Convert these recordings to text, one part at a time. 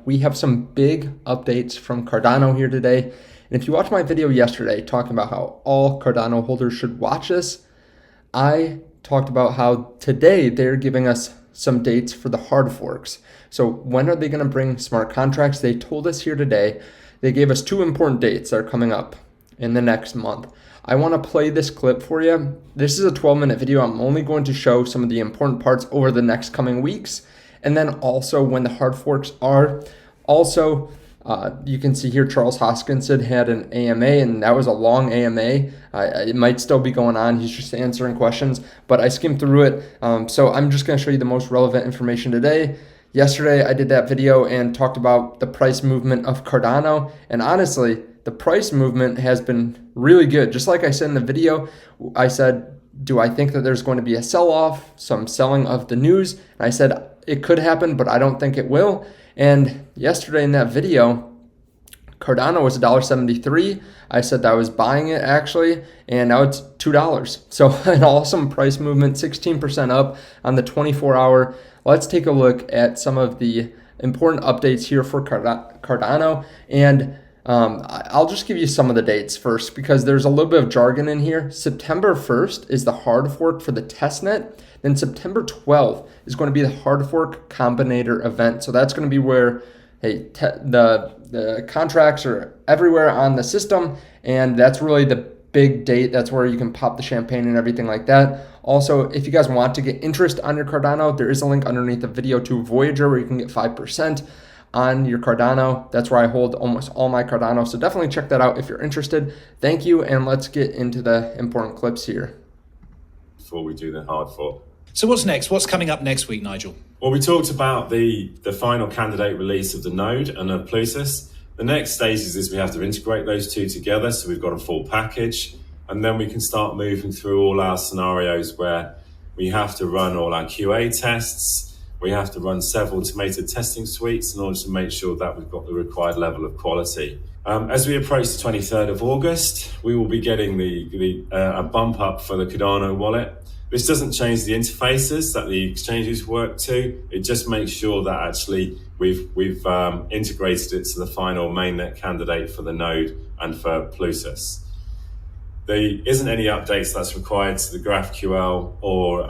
We have some big updates from Cardano here today. And if you watched my video yesterday talking about how all Cardano holders should watch this, I talked about how today they're giving us some dates for the hard forks. So when are they going to bring smart contracts? They told us here today. They gave us two important dates that are coming up in the next month. I want to play this clip for you. This is a 12-minute video. I'm only going to show some of the important parts over the next coming weeks, and then also when the hard forks are. Also, you can see here Charles Hoskinson had an AMA, and that was a long AMA. It might still be going on. He's just answering questions, but I skimmed through it. So I'm just going to show you the most relevant information today. Yesterday, I did that video and talked about the price movement of Cardano, and honestly, the price movement has been really good. Just like I said in the video, I said, do I think that there's going to be a sell-off, some selling of the news? And I said, it could happen, but I don't think it will. And yesterday in that video, Cardano was $1.73. I said that I was buying it actually, and now it's $2. So an awesome price movement, 16% up on the 24-hour. Let's take a look at some of the important updates here for Cardano. And I'll just give you some of the dates first because there's a little bit of jargon in here. September 1st is the hard fork for the testnet. Then September 12th is going to be the hard fork combinator event. So that's going to be where the contracts are everywhere on the system, and that's really the big date. That's where you can pop the champagne and everything like that. Also, if you guys want to get interest on your Cardano, there is a link underneath the video to Voyager where you can get 5% on your Cardano. That's where I hold almost all my Cardano. So definitely check that out if you're interested. Thank you, and let's get into the important clips here. Before we do the hard fork. So what's next? What's coming up next week, Nigel? Well, we talked about the final candidate release of the node and of Plutus. The next stage is we have to integrate those two together, so we've got a full package, and then we can start moving through all our scenarios where we have to run all our QA tests. We have to run several automated testing suites in order to make sure that we've got the required level of quality. As we approach the 23rd of August, we will be getting a bump up for the Cardano wallet. This doesn't change the interfaces that the exchanges work to. It just makes sure that actually we've integrated it to the final mainnet candidate for the node and for Plutus. There isn't any updates that's required to the GraphQL or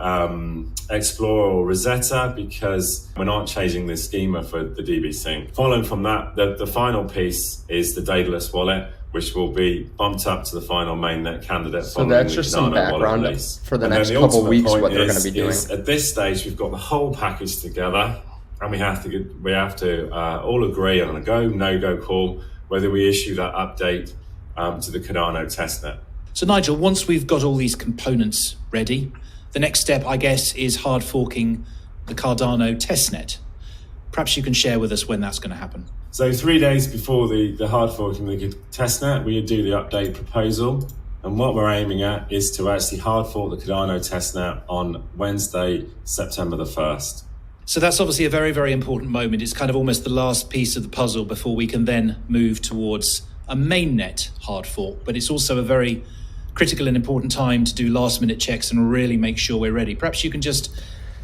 Explorer or Rosetta because we're not changing the schema for the DB sync. Following from that, the final piece is the dataless wallet, which will be bumped up to the final mainnet candidate. So that's just some background for the next couple of weeks what they're going to be doing. At this stage, we've got the whole package together, and we have to all agree on a go, no-go call whether we issue that update to the Cardano testnet. So Nigel, once we've got all these components ready, the next step, I guess, is hard forking the Cardano testnet. Perhaps you can share with us when that's going to happen. So 3 days before the hard forking the testnet, we do the update proposal. And what we're aiming at is to actually hard fork the Cardano testnet on Wednesday, September the 1st. So that's obviously a very, very important moment. It's kind of almost the last piece of the puzzle before we can then move towards a mainnet hard fork. But it's also a very critical and important time to do last minute checks and really make sure we're ready. Perhaps you can just...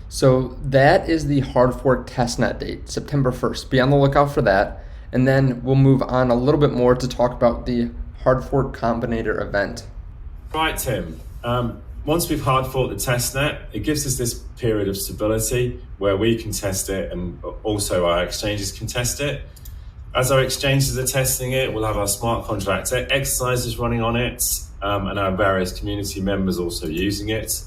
So that is the hard fork testnet date, September 1st. Be on the lookout for that. And then we'll move on a little bit more to talk about the hard fork combinator event. Right, Tim. Once we've hard forked the testnet, it gives us this period of stability where we can test it and also our exchanges can test it. As our exchanges are testing it, we'll have our smart contract exercises running on it, and our various community members also using it.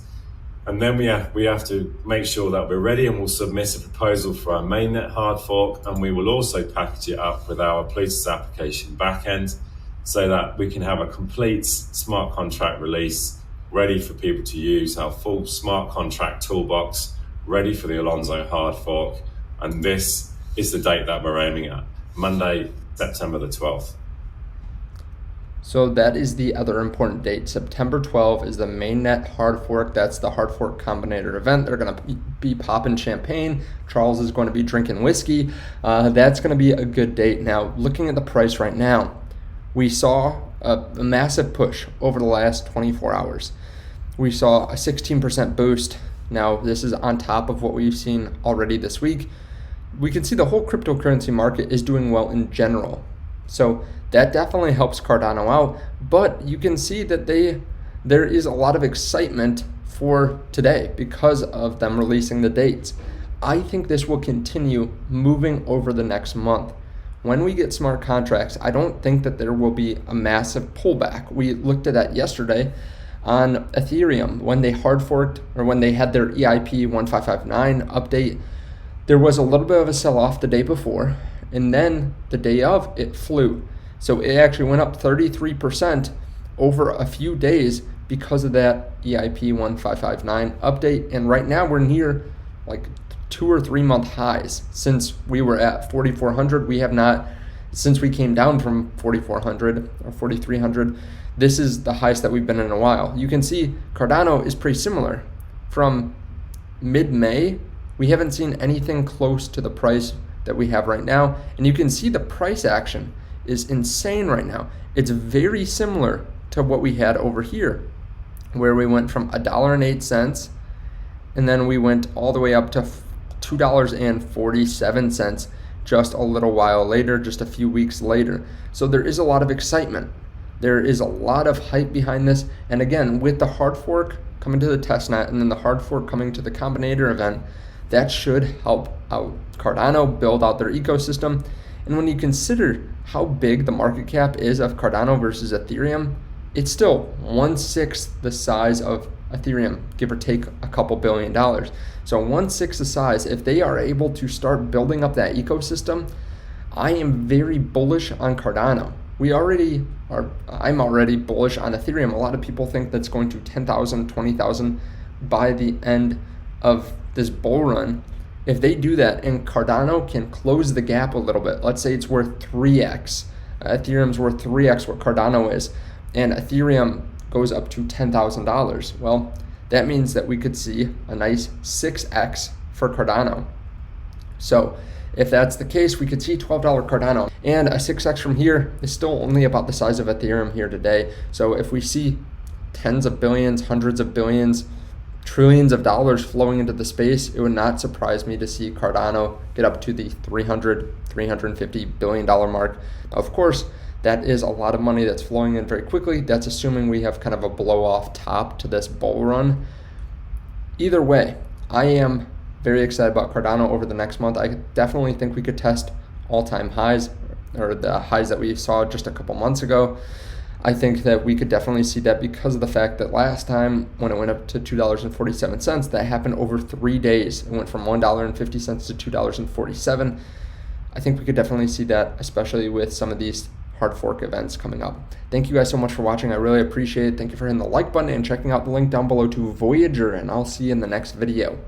And then we have to make sure that we're ready, and we'll submit a proposal for our mainnet hard fork, and we will also package it up with our Plutus application backend so that we can have a complete smart contract release ready for people to use, our full smart contract toolbox ready for the Alonzo hard fork. And this is the date that we're aiming at, Monday, September the 12th. So that is the other important date. September 12th is the mainnet hard fork. That's the hard fork combinator event. They're going to be popping champagne. Charles is going to be drinking whiskey. That's going to be a good date. Now, looking at the price right now, we saw a massive push over the last 24 hours. We saw a 16% boost. Now, this is on top of what we've seen already this week. we can see the whole cryptocurrency market is doing well in general. So that definitely helps Cardano out, but you can see that there is a lot of excitement for today because of them releasing the dates. I think this will continue moving over the next month. When we get smart contracts, I don't think that there will be a massive pullback. We looked at that yesterday on Ethereum when they hard forked, or when they had their EIP 1559 update. There was a little bit of a sell-off the day before, and then the day of, it flew. So it actually went up 33% over a few days because of that EIP 1559 update. And right now we're near like 2 or 3 month highs. Since we were at 4,400, we have not, since we came down from 4,400 or 4,300, this is the highest that we've been in a while. You can see Cardano is pretty similar. From mid-May, we haven't seen anything close to the price that we have right now. And you can see the price action is insane right now. It's very similar to what we had over here, where we went from $1.08, and then we went all the way up to $2.47 just a little while later, just a few weeks later. So there is a lot of excitement. There is a lot of hype behind this. And again, with the hard fork coming to the testnet and then the hard fork coming to the Combinator event, that should help out Cardano build out their ecosystem. And when you consider how big the market cap is of Cardano versus Ethereum, it's still 1/6 the size of Ethereum, give or take a couple $1 billion. So 1/6 the size. If they are able to start building up that ecosystem, I am very bullish on Cardano. I'm already bullish on Ethereum. A lot of people think that's going to 10,000, 20,000 by the end of this bull run. If they do that and Cardano can close the gap a little bit, let's say it's worth 3x, Ethereum's worth 3x what Cardano is, and Ethereum goes up to $10,000, well, that means that we could see a nice 6x for Cardano. So if that's the case, we could see $12 Cardano, and a 6x from here is still only about the size of Ethereum here today. So if we see tens of billions, hundreds of billions, trillions of dollars flowing into the space, it would not surprise me to see Cardano get up to the $350 billion mark. Now, of course, that is a lot of money that's flowing in very quickly. That's assuming we have kind of a blow off top to this bull run. Either way, I am very excited about Cardano over the next month. I definitely think we could test all-time highs, or the highs that we saw just a couple months ago. I think that we could definitely see that because of the fact that last time when it went up to $2.47, that happened over 3 days. It went from $1.50 to $2.47. I think we could definitely see that, especially with some of these hard fork events coming up. Thank you guys so much for watching. I really appreciate it. Thank you for hitting the like button and checking out the link down below to Voyager, and I'll see you in the next video.